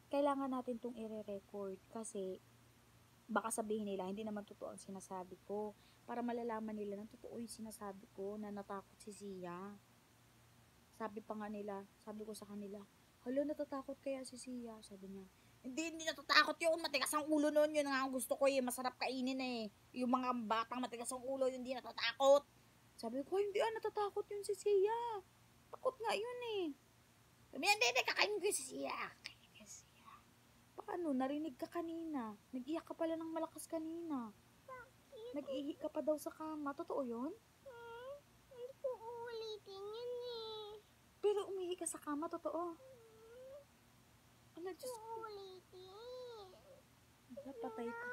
kailangan natin tong i-record kasi baka sabihin nila hindi naman totoo ang sinasabi ko. Para malalaman nila na totoo yung sinasabi ko na natakot si Sia. Sabi pa nga nila, sabi ko sa kanila, hala, natatakot kaya si Sia? Sabi niya, hindi natatakot yun. Matigas ang ulo nun. Yun nga ang gusto ko eh. Masarap kainin eh. Yung mga batang matigas ang ulo, yun hindi natatakot. Sabi ko, hindi natatakot yun si Sia. Takot nga yun eh. Sabi niya, hindi, kakainin ko yun si Sia. Kakainin ko yun si Sia. Paano? Narinig ka kanina. Nag-iyak ka pala ng malakas kanina. Bakit? Nag-ihi ka pa daw sa kama. Totoo yun? Hindi ko uulitin yun eh. Pero umihi ka sa kama, totoo. Ala, Diyos ko. Uulitin. Ala, patay ka.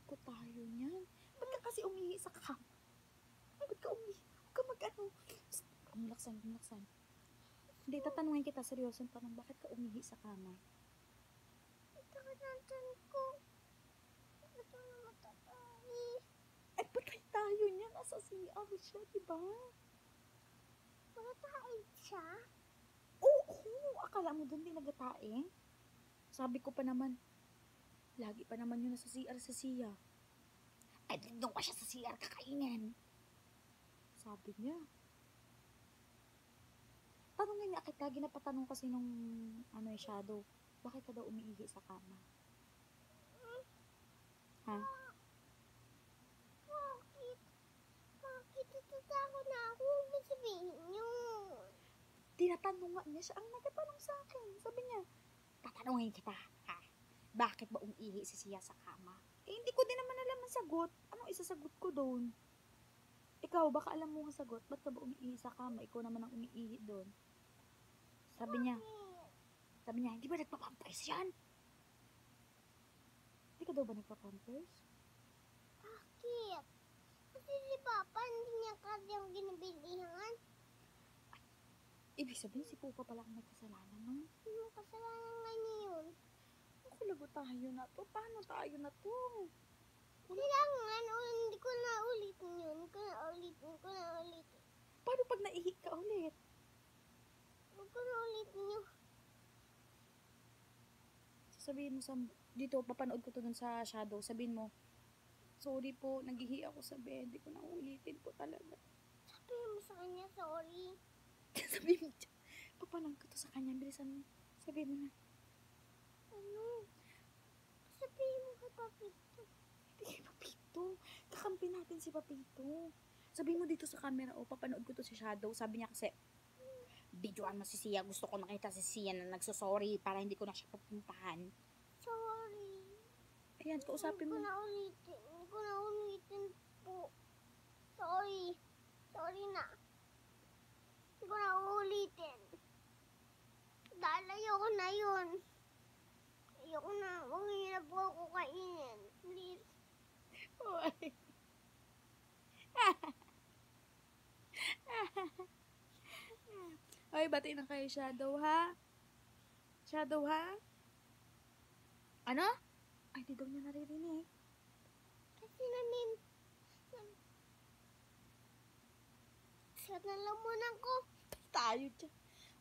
Ko tayo niyan. Ba't ka kasi umihi sa kama? Ba't ka umihi? Huwag ka mag-ano. Lumlaksan. Hindi, tatanungin kita, seryosong tanong. Bakit ka umihi sa kama? Takot ng tiyan ko. Ito na matatay. Ay, patay tayo niyan. Nasa CR siya, diba? Matatay siya? Oo, akala mo doon din nagatae? Sabi ko pa naman, lagi pa naman yun nasa CR sa Sia. Ay, doon ka siya sa CR kakainin. Sabi niya. Tanungin niya kita, ginapatanong kasi nung shadow, bakit ka daw umiihi sa kama? Ha? Bakit natatakot na ako? Huwag mo sabihin yun. Tinatanong nga niya, siya ang nagtatanong sa akin. Sabi niya, tatanungin kita, ha? Bakit ba umiihi si Sia sa kama? Eh, hindi ko din naman alam ang sagot. Anong isasagot ko doon? Ikaw, baka alam mo ang sagot. Ba't ka ba umiihi sa kama? Ikaw naman ang umiihi doon. Sabi niya, hindi ba nagpapampers yan? Hindi ka daw ba nagpapampers? Bakit? Kasi si Papa, hindi niya kayang ginabilihan. Ibig sabihin, si Pupa pala ang may kasalanan, no? Anong kasalanan nga niya yun? Ako, lago tayo na to. Paano tayo na to? Kailangan, hindi ko na ulitin yun. Hindi ko na ulitin. Paano pag naihi ka ulit? Huwag ko na ulitin yun. Sabihin mo dito, papanood ko to dun sa shadow. Sabihin mo, sorry po, naghihi ako sa bed. Hindi ko na ulitin po talaga. Sabihin mo sa kanya, sorry. Sabihin mo, papanood ko to sa kanya. Bilisan mo. Sabihin mo na. Ano? Sabihin mo kay Papito. Hindi kay Papito. Kakampi natin si Papito. Sabihin mo dito sa camera, papanood ko to si shadow. Sabi niya kasi, videoan mo si Sia. Gusto ko nakita si Sia na nagsosorry para hindi ko na siya pupuntahan. Sorry. Ayan, kausapin mo. Hindi ko na ulitin po. Sorry. Sorry na. Hindi ko na ulitin. Dahil ayoko na yun. Ayoko na. Huwag niyo na po ako kainin. Please. Oy. Oy, bati na kayo, Shadow, ha? Shadow, ha? Ano? Ay, di daw niya naririnig. Kasi namin. Sakit na lamunan ko. Tayo dyan.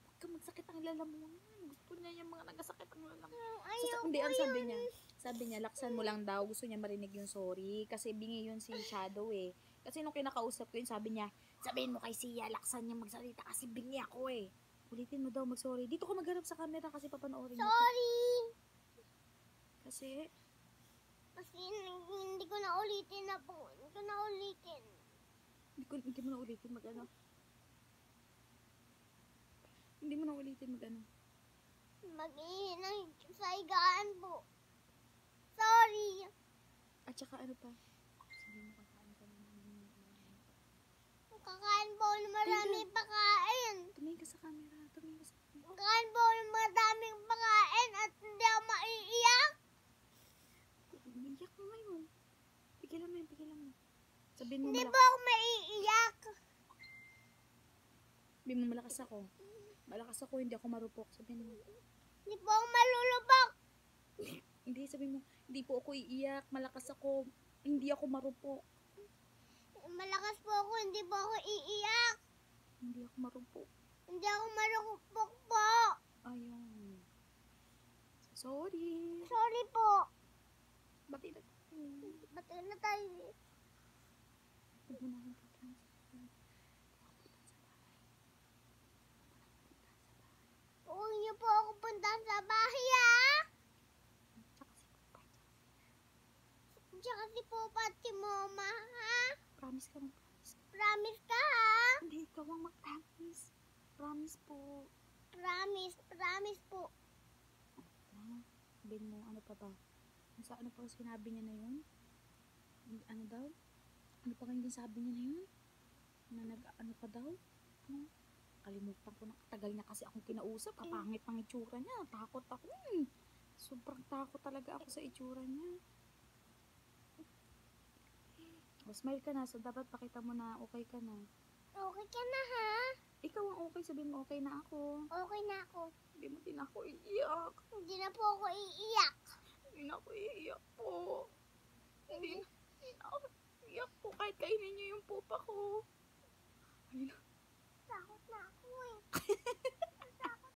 Huwag ka magsakit ang lalamunan. Gusto niya yung mga nagasakit ang lalamunan. Ayoko Hindi, ang sabi yun. niya. Sabi niya, laksan mo lang daw. Gusto niya marinig yung sorry. Kasi bingi yun si Shadow eh. Kasi nung kinakausap ko yun, sabi niya, sabihin mo kay Sia, laksan niya magsalita kasi bingi ako eh. Ulitin mo daw mag-sorry. Dito ka magharap sa camera kasi papanoorin niya. Sorry. Kasi, Hindi ko na ulitin na po. Hindi ko na ulitin. hindi mo na ulitin mag-ano. Hindi mo na ulitin mag-ano. Mag-ihi ng sa higaan po. Sorry. At saka ano pa? Sabi mo kakain ka na ng Kakain po ng maraming pakain. tumingin ka sa camera. Tumingin ka sa camera. Kakain po ng maraming pakain at hindi ako maiiyak. Iiyak mo ngayon. Pigilan mo. Sabihin mo Hindi malakas. po ako maiiyak. Sabihin mo malakas ako. Malakas ako, hindi ako marupok. Sabihin mo. Hindi po ako malulubak. Hindi, sabihin mo, hindi po ako iiyak. Malakas ako. Hindi ako marupok. Malakas po ako, hindi po ako iiyak. Hindi ako marupok. Hindi ako marupok po. Ayun. Sorry. Sorry po. Bati na tayo. Bati na tayo. Huwag mo na akong puntahan sa bahay. Huwag niyo po ako puntahan sa bahay, ah. Tsaka si Papa at Tsaka si Papa at si si Mama, ha? Promise ka, mag-promise ka. Promise ka, ha? Hindi, ikaw ang mag-promise. Promise po. Promise po. Na, sabihin mo, ano pa ba? Ano pa sinabi niya na yun? Ano daw? Ano pa kayong sabi niya na yun? Na ano pa daw? Ano? Kalimutan ko na, katagal niya kasi akong kinausap. Kapangit pang itsura niya. Takot ako. Sobrang takot talaga ako sa itsura niya. O, smile ka na. So, dapat pakita mo na okay ka na. Okay ka na, ha? Ikaw ang okay. Sabihin mo, okay na ako. Okay na ako. Hindi mo din ako iiyak. Hindi na po ako iiyak. Hindi na ako iiyak po. Hindi na ako iiyak po kahit kainin niyo yung pupa ko.